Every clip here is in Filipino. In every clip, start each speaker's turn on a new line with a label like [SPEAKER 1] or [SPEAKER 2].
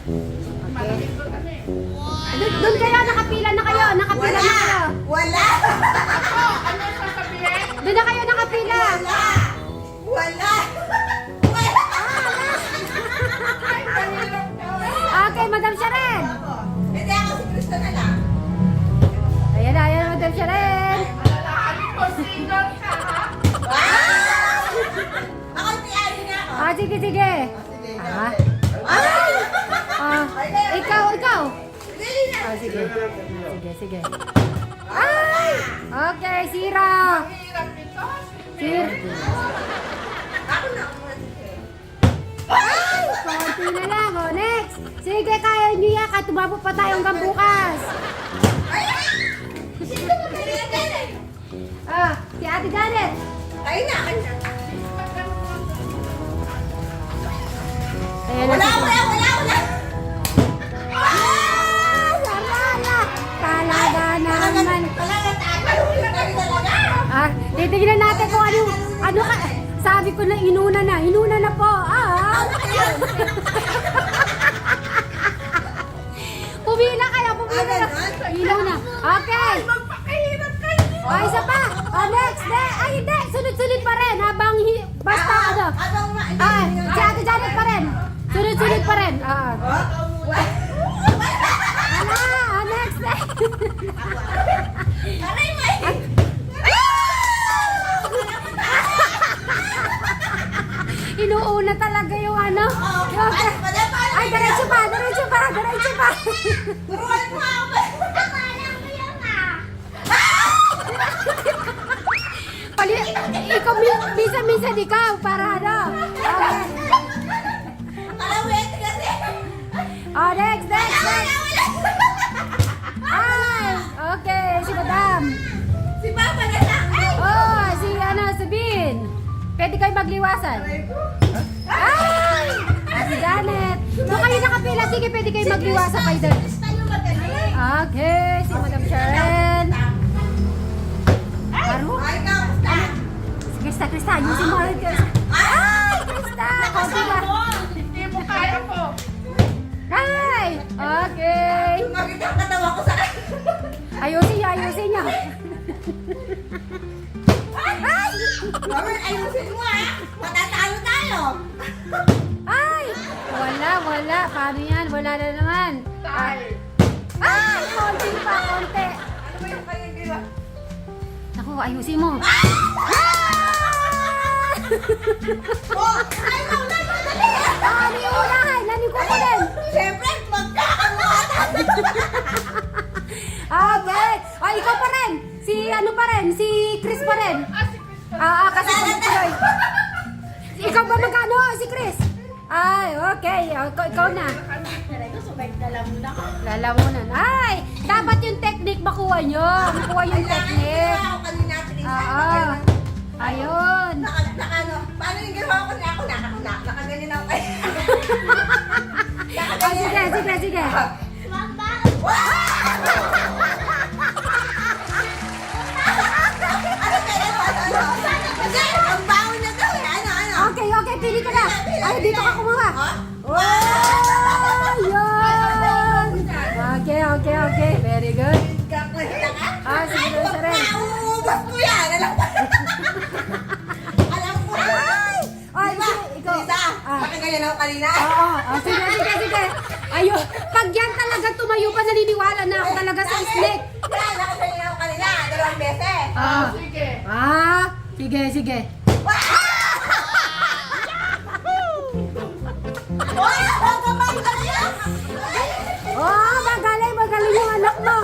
[SPEAKER 1] Okay. Doon kayo, nakapila na kayo. Nakapila na kayo.
[SPEAKER 2] Wala!
[SPEAKER 1] Doon na kayo nakapila.
[SPEAKER 2] Wala!
[SPEAKER 1] Okay, Madam Sharon.
[SPEAKER 2] Hindi ako si Cristo na lang.
[SPEAKER 1] Ayan na, Madam Sharon.
[SPEAKER 2] Ako si Ari na ako.
[SPEAKER 1] Sige, sige. Ikaw. Sige. Sige. Ay! Okay, Sira. Ay! Konti na lang. Next. Sige, kaya niyo yan. Tumabo pa tayo hanggang bukas. Si Ate Janet.
[SPEAKER 2] Kayo na, kayo na.
[SPEAKER 1] Ayan na.
[SPEAKER 2] Wala!
[SPEAKER 1] Sarala! Talaga naman.
[SPEAKER 2] Wala na tayo talaga.
[SPEAKER 1] Titignan natin kung ano ka. Sabi ko na inuna na po. Pumila kayo. Ilaw na. Okay.
[SPEAKER 2] Magpakahirap kayo.
[SPEAKER 1] Isa pa. Next. Hindi. Sunod-sunod pa rin. Basta ano. Si Ate Janet pa rin. Sunod-sunod pa rin. Next.
[SPEAKER 2] Aray, may!
[SPEAKER 1] Inuuna talaga yung ano. Ay, diretso pa.
[SPEAKER 2] Turuan mo ako.
[SPEAKER 1] Ikaw, minsan ikaw, para ano. Okay.
[SPEAKER 2] Kalawet kasi.
[SPEAKER 1] Next. Ay, okay, si Madam.
[SPEAKER 2] Si Papa na lang.
[SPEAKER 1] Si Bin. Pwede kayo magliwasan. Ay! Si Janet. Doon kayo nakapila. Sige, pwede kayo magliwasan kayo doon. Okay, si Madam Sharon. Aro?
[SPEAKER 2] Ay, kamusta?
[SPEAKER 1] Si Krista, ayusin mo. Ay, Krista! Konti ba?
[SPEAKER 3] Hindi mo kaya po.
[SPEAKER 1] Hi! Okay.
[SPEAKER 2] Maganda ang katawa ko sa
[SPEAKER 1] Ayusin niya. Ay!
[SPEAKER 2] Robert, ayusin mo matatalo tayo.
[SPEAKER 1] Ay! Wala. Paano yan? Wala na naman.
[SPEAKER 3] Tay.
[SPEAKER 1] Ay! Konti pa, konti.
[SPEAKER 2] Ano ba yung kanyang gila?
[SPEAKER 1] Naku, ayusin mo.
[SPEAKER 2] Ay, madali!
[SPEAKER 1] Nani unahan? Nani ko ko din?
[SPEAKER 2] Siyempre, magkakamuhatan.
[SPEAKER 1] Okay. Ikaw pa rin. Si ano pa rin? Si Chris pa rin. Kasi tuloy. Ikaw ba magkano? Si Chris? Ay, okay. Ikaw na. Lalamunan. Ay, dapat yung technique makuha nyo. Makuha yung technique.
[SPEAKER 2] Ako kanina,
[SPEAKER 1] Ayun.
[SPEAKER 2] Paano yung ginawa ko na ako? Nakaganyan ako kayo.
[SPEAKER 1] Sige.
[SPEAKER 2] Kasi, ang baon na to eh. Ano?
[SPEAKER 1] Okay, pili ka na. Ay, dito ka kumuha. Yun. Okay. Very good. Sige, Sharon.
[SPEAKER 2] Uubos ko yan. Alam ko.
[SPEAKER 1] Ay, ikaw.
[SPEAKER 2] Lisa, nakaganyan ako kanina.
[SPEAKER 1] Sige. Ayun, pag yan talaga tumayo ka, naniniwala na ako talaga sa snake.
[SPEAKER 2] Nakaganyan ako kanina. 2 beses.
[SPEAKER 3] Sige.
[SPEAKER 1] Sige. Magaling yung anak mo.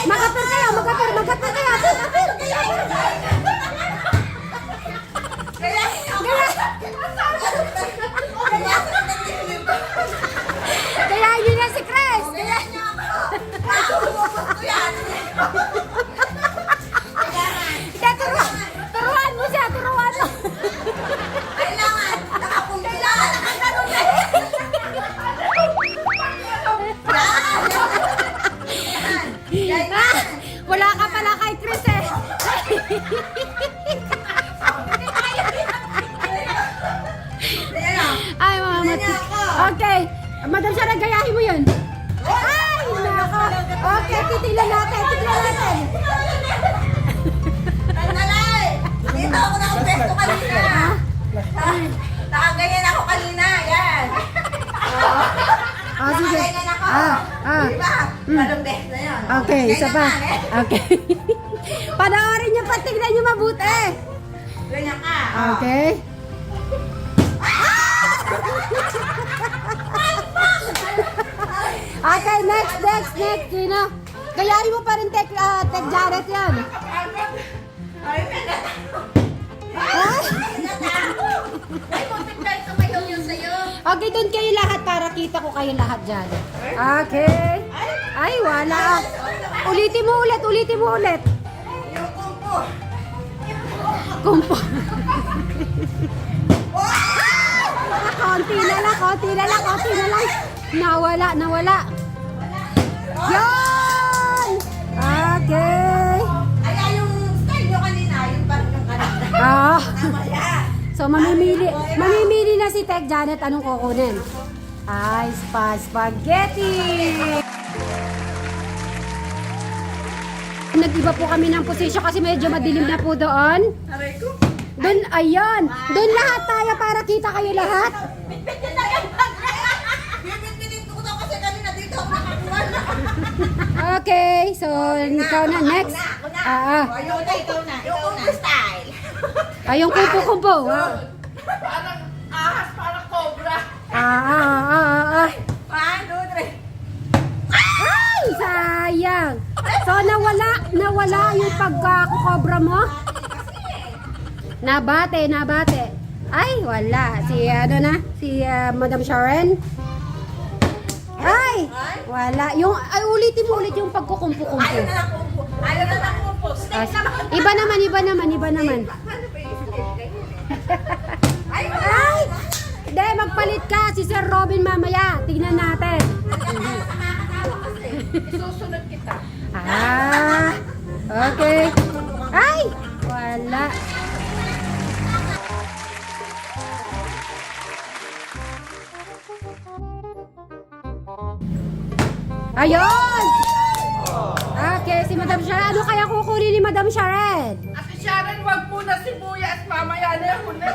[SPEAKER 1] Magapir kayo. Kaya yun na si Chris.
[SPEAKER 2] Uubos ko yan.
[SPEAKER 1] Ay, mama.
[SPEAKER 2] Tingnan niyo ako.
[SPEAKER 1] Okay. Madam Sharon, gayahin mo yun. Ay, nako. Okay, titignan natin. Tignan natin.
[SPEAKER 2] Nandalay! Dito ako nakapesto kanina. Nakaganyan ako kanina. Yan.
[SPEAKER 1] Ah, sige.
[SPEAKER 2] Nakaganyan ako. Diba? Dalawang beses na yun.
[SPEAKER 1] Okay, isa
[SPEAKER 2] Ganyan
[SPEAKER 1] pa.
[SPEAKER 2] ka, eh.
[SPEAKER 1] Okay. Panoorin niyo pa, tignan niyo mabuti.
[SPEAKER 2] Ganyan ka.
[SPEAKER 1] Okay. Okay, next. Sino? Gayahin mo pa rin, Tek Janet yan.
[SPEAKER 2] Ay,
[SPEAKER 1] Ay.
[SPEAKER 2] Ay, konting guys, tumayaw yun sa'yo.
[SPEAKER 1] Okay, doon kayo lahat para kita ko kayo lahat dyan. Okay. Ay, wala. Ulitin mo ulit.
[SPEAKER 2] Yung kumpo.
[SPEAKER 1] Kumpo. Konti na lang. Nawala. Yan! Okay.
[SPEAKER 2] Ay, yung style nyo kanina, yung parang yung kanina. Namaya.
[SPEAKER 1] So, mamimili na si Tek Janet anong kukunin. Ay, spaghetti! Nag-iba po kami ng posisyon kasi medyo madilim na po doon.
[SPEAKER 2] Aray ko.
[SPEAKER 1] Doon, ayan. Doon lahat tayo para kita kayo lahat.
[SPEAKER 2] Bitbitin na yan. Bitbitin ko daw kasi kanina dito ako nakakuha na.
[SPEAKER 1] Okay, so ikaw na, next.
[SPEAKER 2] Ako na.
[SPEAKER 1] Ah,
[SPEAKER 2] Ikaw na. Yung kumpo style.
[SPEAKER 1] yung kumpo. Wow.
[SPEAKER 3] Parang ahas, parang cobra.
[SPEAKER 1] Ah.
[SPEAKER 2] 1, 2, 3.
[SPEAKER 1] Ay, sayang. So, nawala yung pagkakokobra mo? Nabate. Ay, wala. Si Madam Sharon. Ay, wala. Ulitin mo ulit yung pagkukumpo-kumpo.
[SPEAKER 2] Ayaw na lang kumpo. Ayaw na lang kumpo.
[SPEAKER 1] Ah,
[SPEAKER 2] Steak naman.
[SPEAKER 1] iba naman.
[SPEAKER 2] Ano ba yung steak? Ay,
[SPEAKER 1] Ay! Hindi, magpalit ka. Si Sir Robin mamaya. Tignan natin.
[SPEAKER 3] Isusunod kita.
[SPEAKER 1] Ah, okay. Ay! Wala. Ayun! Okay, si Madam Sharon. Ano kaya kukunin ni Madam Sharon?
[SPEAKER 3] Ate Sharon, wag muna sibuyas. Mamaya na yung huli.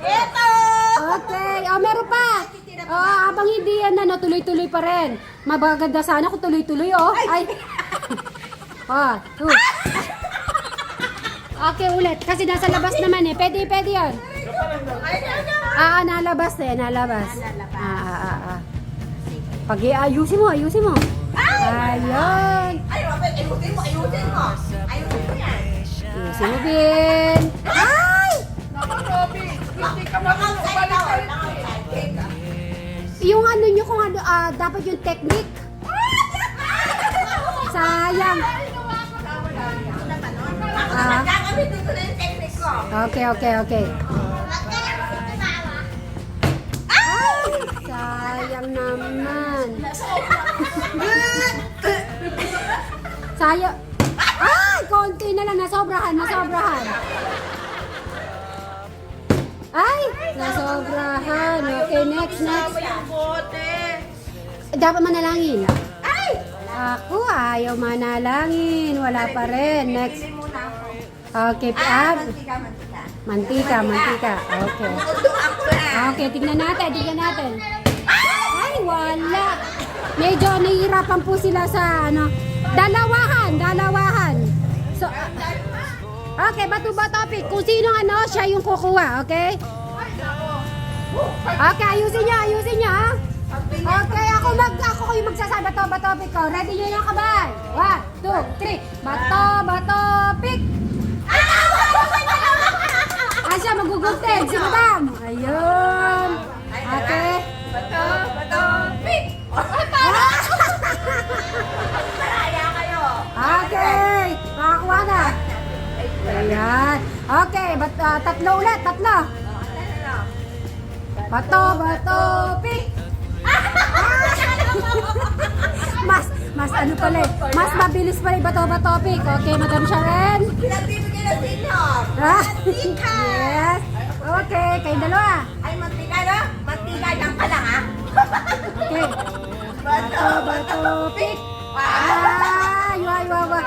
[SPEAKER 2] Ito!
[SPEAKER 1] Okay. Oh, meron pa. Oh, habang hindi yan na, tuloy-tuloy pa rin. Mabaganda sana kung tuloy-tuloy, oh. Ay. Oh, two. Okay, ulit. Kasi nasa labas naman eh. Pwede yan. Nalabas. Pag ayusin mo. Ayun.
[SPEAKER 2] Ay, Robert, ayusin mo. Ayusin mo yan.
[SPEAKER 1] Ayusin mo, Bin. Ay!
[SPEAKER 3] Naku, Robby, hindi ka marunong
[SPEAKER 2] Nakautside ka,
[SPEAKER 3] balik-balik.
[SPEAKER 2] nakautside ka.
[SPEAKER 1] Yung ano nyo kung ano, dapat yung technique. Sayang.
[SPEAKER 2] Nagkakamit dito na yung technique ko.
[SPEAKER 1] Okay. Ay! Sayang naman. Sayang. Ay! Konti na lang. Nasobrahan. Ay! Nasobrahan. Okay, next.
[SPEAKER 3] Yung bote.
[SPEAKER 1] Dapat manalangin. Ay! Ako, ayaw manalangin. Wala pa rin. Next.
[SPEAKER 2] Pili muna ako.
[SPEAKER 1] Okay,
[SPEAKER 2] Mantika.
[SPEAKER 1] mantika. Okay.
[SPEAKER 2] Uto ako eh.
[SPEAKER 1] Okay, tignan natin. Ay, wala. Medyo nahihirapan po sila sa dalawahan. So, okay, bato-bato topic. Kung sino siya yung kukuha, okay? Okay, ayusin niyo, ha? Okay, ako yung magsasabi. Bato topic ko. Ready nyo yung kabay? 1, 2, 3. Bato pick. Siya magugunting, si Madam. Ayun. Okay.
[SPEAKER 2] Bato, pick! Maraya kayo.
[SPEAKER 1] Okay. Makakuha na. Ayan. Okay, tatlo ulit. Bato, pick. Mas ano pala eh. Mas mabilis pala yung bato, pick. Okay, Madam Sharon.
[SPEAKER 2] Pinagbibigyan ng senior.
[SPEAKER 1] Yes. Okay, kayong dalawa.
[SPEAKER 2] Ay, mantika na. Mantika lang ka lang, ha?
[SPEAKER 1] Okay.
[SPEAKER 2] Bato,
[SPEAKER 1] Bato, pick. Ay, wawa.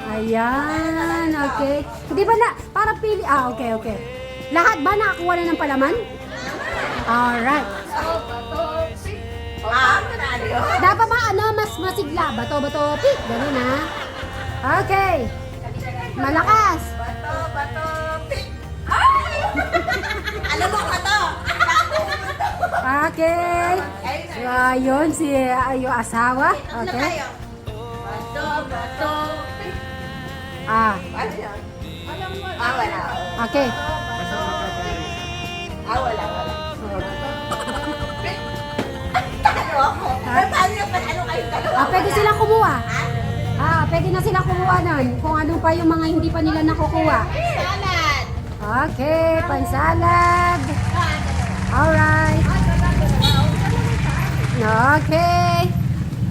[SPEAKER 1] Ayan, okay. Hindi ba na, parang pili, okay. Lahat ba nakakuha na ng palaman? Alright.
[SPEAKER 2] Manalo yun.
[SPEAKER 1] Dapat ba mas masigla? Bato, pick. Ganun ha. Okay. Malakas.
[SPEAKER 2] Bato, pick. Ay! Alam mo ka to.
[SPEAKER 1] Okay. So, ayun, yung asawa.
[SPEAKER 2] Ano
[SPEAKER 1] Okay.
[SPEAKER 2] tayo? Bato, pick. Ano yun? Wala.
[SPEAKER 1] Okay.
[SPEAKER 2] Wala. Talo ako. Paano yung panalo kayong dalawa?
[SPEAKER 1] Pwede silang kumuha. Pwede na silang kumuha nun. Kung ano pa yung mga hindi pa nila nakukuha.
[SPEAKER 2] Salad.
[SPEAKER 1] Okay, pansalad. Alright. Okay.